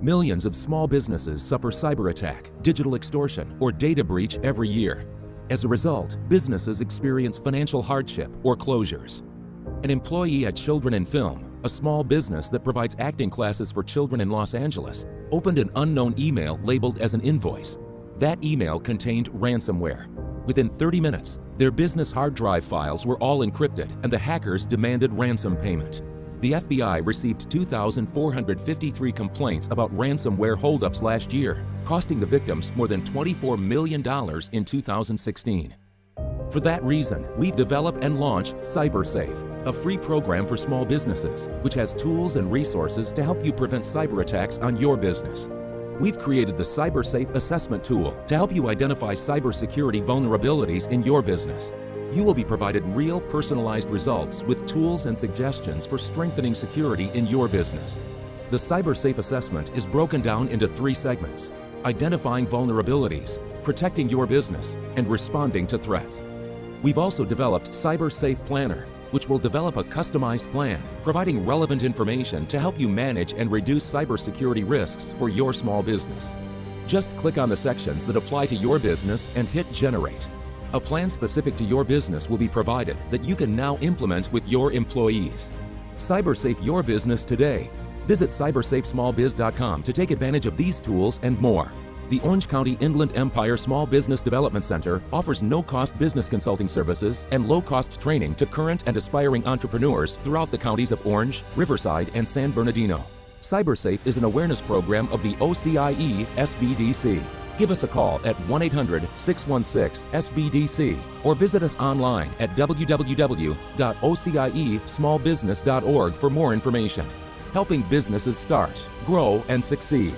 Millions of small businesses suffer cyber attack, digital extortion, or data breach every year. As a result, businesses experience financial hardship or closures. An employee at Children in Film, a small business that provides acting classes for children in Los Angeles, opened an unknown email labeled as an invoice. That email contained ransomware. Within 30 minutes, their business hard drive files were all encrypted and the hackers demanded ransom payment. The FBI received 2,453 complaints about ransomware holdups last year, costing the victims more than $24 million in 2016. For that reason, we've developed and launched CyberSafe, a free program for small businesses, which has tools and resources to help you prevent cyber attacks on your business. We've created the CyberSafe assessment tool to help you identify cybersecurity vulnerabilities in your business. You will be provided real personalized results with tools and suggestions for strengthening security in your business. The CyberSafe assessment is broken down into 3 segments: identifying vulnerabilities, protecting your business, and responding to threats. We've also developed CyberSafe Planner, which will develop a customized plan, providing relevant information to help you manage and reduce cybersecurity risks for your small business. Just click on the sections that apply to your business and hit Generate. A plan specific to your business will be provided that you can now implement with your employees. CyberSafe your business today. Visit cybersafesmallbiz.com to take advantage of these tools and more. The Orange County Inland Empire Small Business Development Center offers no-cost business consulting services and low-cost training to current and aspiring entrepreneurs throughout the counties of Orange, Riverside, and San Bernardino. CyberSafe is an awareness program of the OCIE SBDC. Give us a call at 1-800-616-SBDC or visit us online at www.ociesmallbusiness.org for more information. Helping businesses start, grow, and succeed.